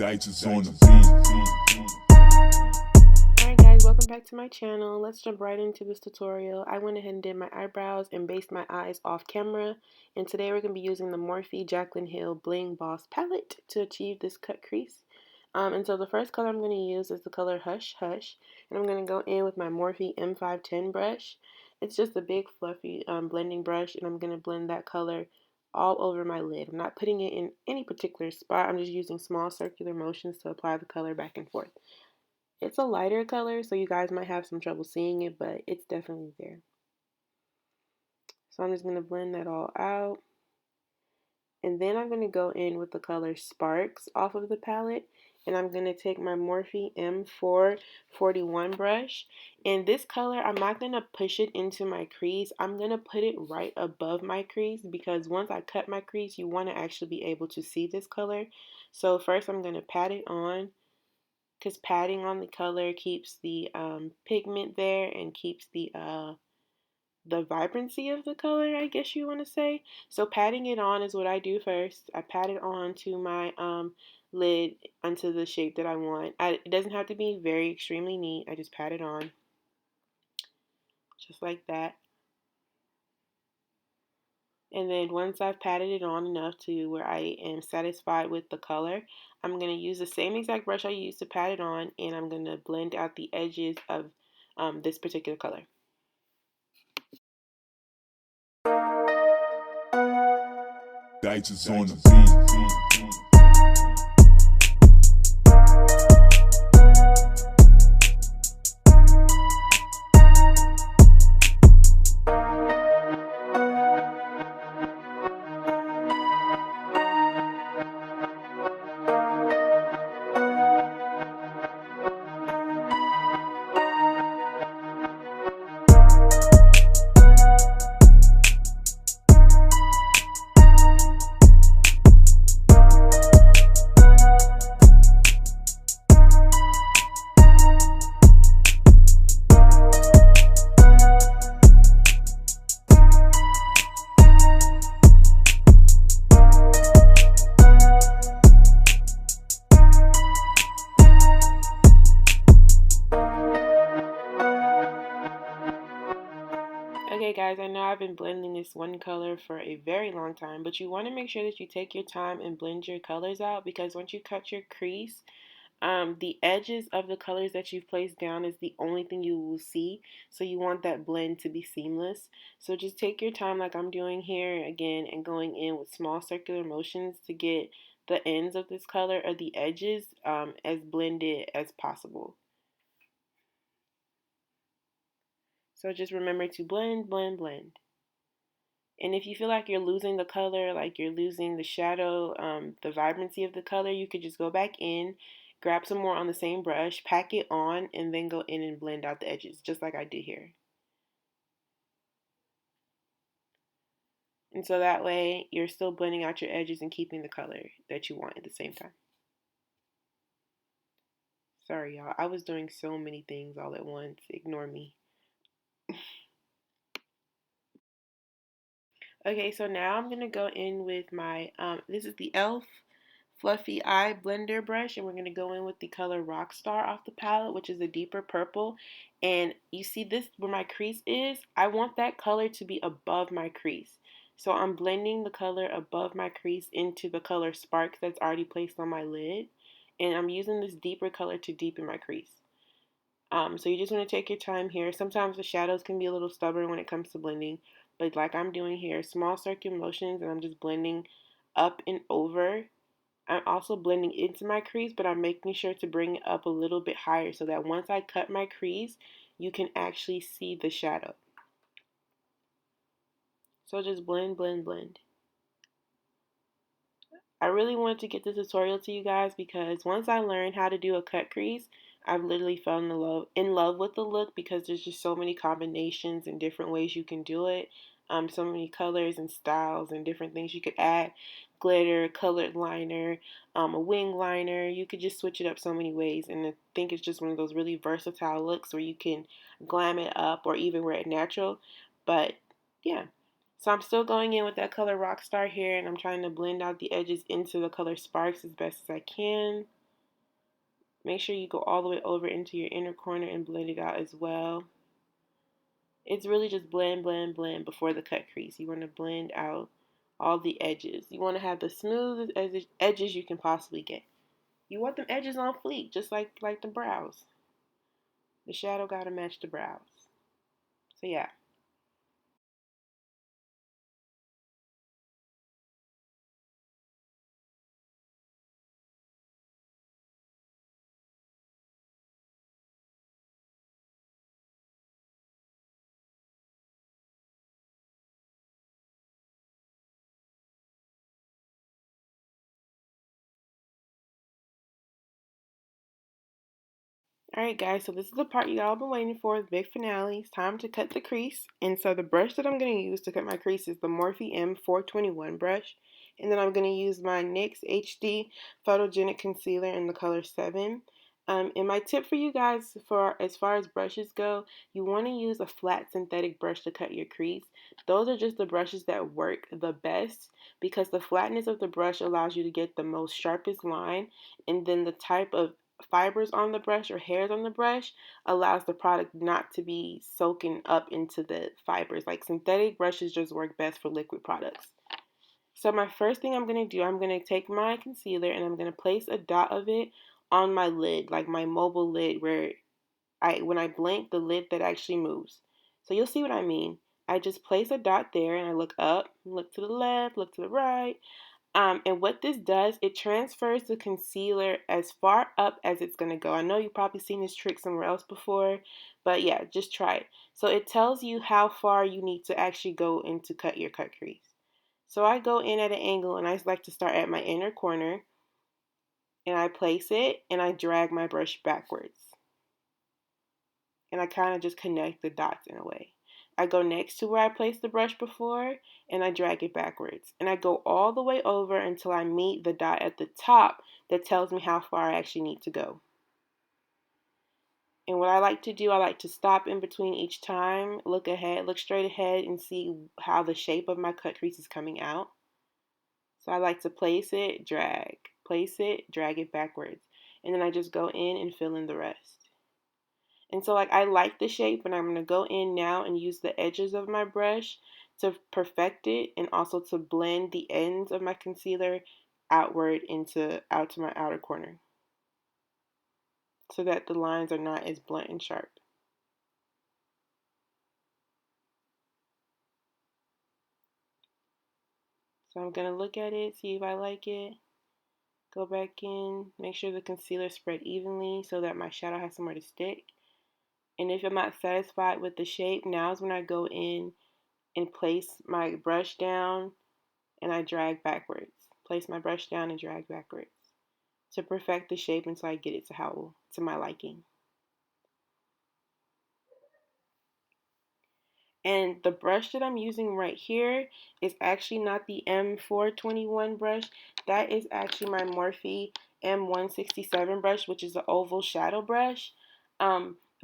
Dice on the beat. Alright guys, welcome back to my channel. Let's jump right into this tutorial. I went ahead and did my eyebrows and based my eyes off camera. And today we're going to be using the Morphe Jaclyn Hill Bling Boss palette to achieve this cut crease. And so the first color I'm going to use is the color Hush Hush. And I'm going to go in with my Morphe M510 brush. It's just a big fluffy blending brush, and I'm going to blend that color all over my lid. I'm not putting it in any particular spot. I'm just using small circular motions to apply the color back and forth. It's a lighter color, so you guys might have some trouble seeing it, but it's definitely there. So I'm just going to blend that all out. And then I'm going to go in with the color Sparks off of the palette. And I'm going to take my Morphe M441 brush. And this color, I'm not going to push it into my crease. I'm going to put it right above my crease, because once I cut my crease, you want to actually be able to see this color. So first I'm going to pat it on, because patting on the color keeps the pigment there and keeps the vibrancy of the color, I guess you want to say. So patting it on is what I do first. I pat it on to my lid onto the shape that I want. It doesn't have to be very extremely neat. I just pat it on just like that. And then once I've patted it on enough to where I am satisfied with the color, I'm going to use the same exact brush I used to pat it on, and I'm going to blend out the edges of this particular color. Dice on the beat. Okay guys, I know I've been blending this one color for a very long time, but you want to make sure that you take your time and blend your colors out, because once you cut your crease, the edges of the colors that you've placed down is the only thing you will see. So you want that blend to be seamless. So just take your time like I'm doing here again, and going in with small circular motions to get the ends of this color, or the edges, as blended as possible. So just remember to blend, blend, blend. And if you feel like you're losing the color, like you're losing the shadow, the vibrancy of the color, you could just go back in, grab some more on the same brush, pack it on, and then go in and blend out the edges, just like I did here. And so that way, you're still blending out your edges and keeping the color that you want at the same time. Sorry, y'all. I was doing so many things all at once. Ignore me. Okay, so now I'm going to go in with my, this is the e.l.f. Fluffy Eye Blender brush, and we're going to go in with the color Rockstar off the palette, which is a deeper purple. And you see this, where my crease is, I want that color to be above my crease. So I'm blending the color above my crease into the color Sparks that's already placed on my lid. And I'm using this deeper color to deepen my crease. So you just want to take your time here. Sometimes the shadows can be a little stubborn when it comes to blending, but like I'm doing here, small circular motions, and I'm just blending up and over. I'm also blending into my crease, but I'm making sure to bring it up a little bit higher so that once I cut my crease, you can actually see the shadow. So just blend, blend, blend. I really wanted to get this tutorial to you guys, because once I learned how to do a cut crease, I've literally fallen in love with the look, because there's just so many combinations and different ways you can do it. So many colors and styles and different things you could add. Glitter, colored liner, a wing liner. You could just switch it up so many ways, and I think it's just one of those really versatile looks where you can glam it up or even wear it natural. But yeah. So I'm still going in with that color Rockstar here, and I'm trying to blend out the edges into the color Sparks as best as I can. Make sure you go all the way over into your inner corner and blend it out as well. It's really just blend, blend, blend before the cut crease. You want to blend out all the edges. You want to have the smoothest edges you can possibly get. You want them edges on fleek, just like the brows. The shadow got to match the brows. So yeah. Alright guys, so this is the part you all been waiting for, the big finale. It's time to cut the crease. And so the brush that I'm going to use to cut my crease is the Morphe M441 brush. And then I'm going to use my NYX HD Photogenic Concealer in the color 7. And my tip for you guys, for as far as brushes go, you want to use a flat synthetic brush to cut your crease. Those are just the brushes that work the best because the flatness of the brush allows you to get the most sharpest line, and then the type of fibers on the brush or hairs on the brush allows the product not to be soaking up into the fibers. Like synthetic brushes just work best for liquid products. So my first thing I'm going to do, I'm going to take my concealer and I'm going to place a dot of it on my lid, like my mobile lid where when I blink, the lid that actually moves. So you'll see what I mean. I just place a dot there and I look up, look to the left, look to the right. And what this does, it transfers the concealer as far up as it's going to go. I know you've probably seen this trick somewhere else before, but yeah, just try it. So it tells you how far you need to actually go in to cut your cut crease. So I go in at an angle and I like to start at my inner corner and I place it and I drag my brush backwards. And I kind of just connect the dots in a way. I go next to where I placed the brush before and I drag it backwards. And I go all the way over until I meet the dot at the top that tells me how far I actually need to go. And what I like to do, I like to stop in between each time, look ahead, look straight ahead and see how the shape of my cut crease is coming out. So I like to place it, drag it backwards. And then I just go in and fill in the rest. And so like I like the shape, and I'm going to go in now and use the edges of my brush to perfect it and also to blend the ends of my concealer outward out to my outer corner so that the lines are not as blunt and sharp. So I'm going to look at it, see if I like it, go back in, make sure the concealer is spread evenly so that my shadow has somewhere to stick. And if I'm not satisfied with the shape, now is when I go in and place my brush down and I drag backwards. Place my brush down and drag backwards to perfect the shape until I get it to my liking. And the brush that I'm using right here is actually not the M421 brush. That is actually my Morphe M167 brush, which is an oval shadow brush.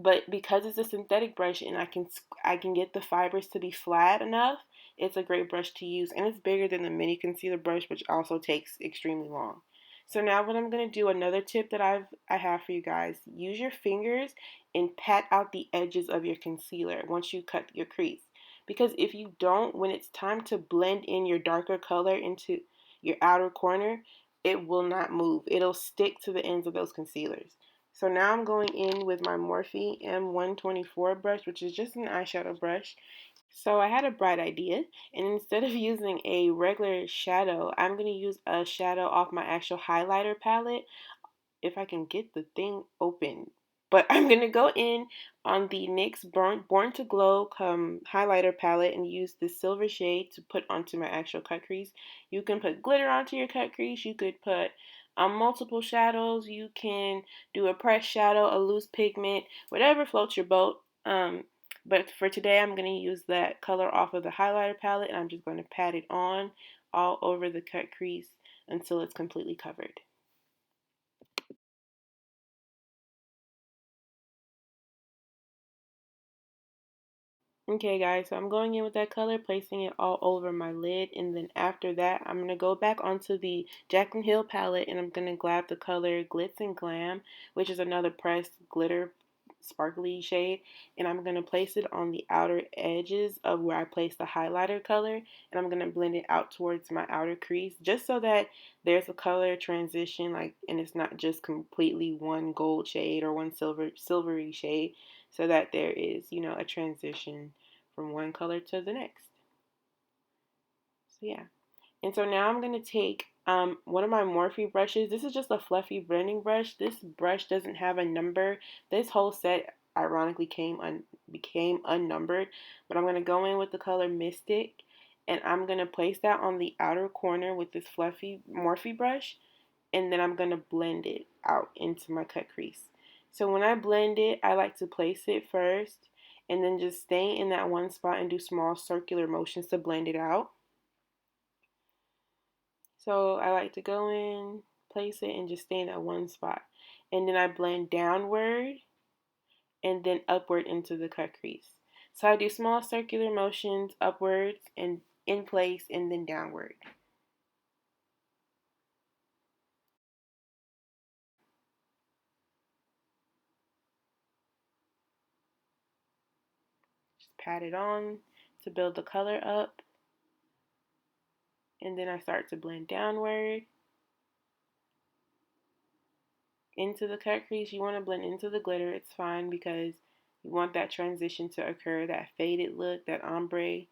But because it's a synthetic brush and I can get the fibers to be flat enough, it's a great brush to use. And it's bigger than the mini concealer brush, which also takes extremely long. So now what I'm going to do, another tip that I have for you guys, use your fingers and pat out the edges of your concealer once you cut your crease. Because if you don't, when it's time to blend in your darker color into your outer corner, it will not move. It'll stick to the ends of those concealers. So now I'm going in with my Morphe M124 brush, which is just an eyeshadow brush. So I had a bright idea, and instead of using a regular shadow, I'm going to use a shadow off my actual highlighter palette, if I can get the thing open. But I'm going to go in on the NYX Born to Glow highlighter palette and use this silver shade to put onto my actual cut crease. You can put glitter onto your cut crease. You could put multiple shadows. You can do a pressed shadow, a loose pigment, whatever floats your boat. But for today, I'm going to use that color off of the highlighter palette, and I'm just going to pat it on all over the cut crease until it's completely covered. Okay guys, so I'm going in with that color, placing it all over my lid, and then after that I'm going to go back onto the Jaclyn Hill palette and I'm going to grab the color Glitz and Glam, which is another pressed glitter sparkly shade, and I'm going to place it on the outer edges of where I place the highlighter color, and I'm going to blend it out towards my outer crease just so that there's a color transition, like, and it's not just completely one gold shade or one silvery shade, so that there is, you know, a transition from one color to the next. So yeah. And so now I'm going to take one of my Morphe brushes. This is just a fluffy blending brush. This brush doesn't have a number. This whole set ironically became unnumbered. But I'm going to go in with the color Mystic. And I'm going to place that on the outer corner with this fluffy Morphe brush. And then I'm going to blend it out into my cut crease. So when I blend it, I like to place it first. And then just stay in that one spot and do small circular motions to blend it out. So I like to go in, place it, and just stay in that one spot. And then I blend downward and then upward into the cut crease. So I do small circular motions upwards and in place and then downward. Just pat it on to build the color up. And then I start to blend downward into the cut crease. You want to blend into the glitter. It's fine because you want that transition to occur, that faded look, that ombre.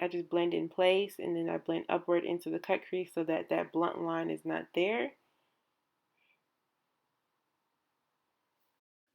I just blend in place and then I blend upward into the cut crease so that that blunt line is not there.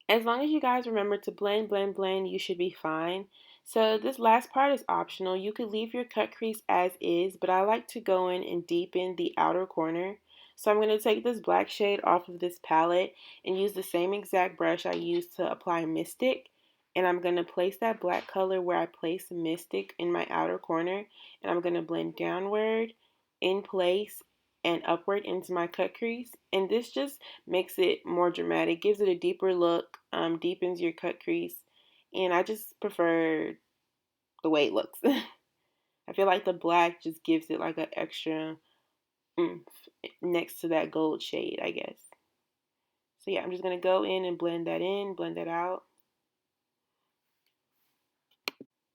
As long as you guys remember to blend, blend, blend, you should be fine. So this last part is optional. You could leave your cut crease as is, but I like to go in and deepen the outer corner. So I'm going to take this black shade off of this palette and use the same exact brush I used to apply Mystic. And I'm going to place that black color where I place Mystic in my outer corner. And I'm going to blend downward, in place, and upward into my cut crease. And this just makes it more dramatic, gives it a deeper look, deepens your cut crease, and I just prefer the way it looks. I feel like the black just gives it like an extra oomph next to that gold shade, I guess. So yeah, I'm just going to go in, blend that out.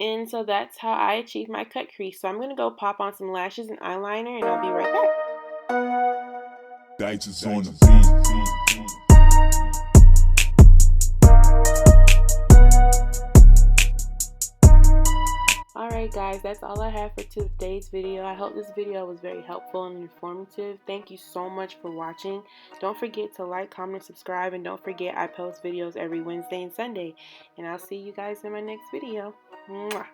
And so that's how I achieve my cut crease. So I'm going to go pop on some lashes and eyeliner, and I'll be right back. Dice on the beat. Alright guys, that's all I have for today's video. I hope this video was very helpful and informative. Thank you so much for watching. Don't forget to like, comment, subscribe, and don't forget I post videos every Wednesday and Sunday. And I'll see you guys in my next video. Mwah.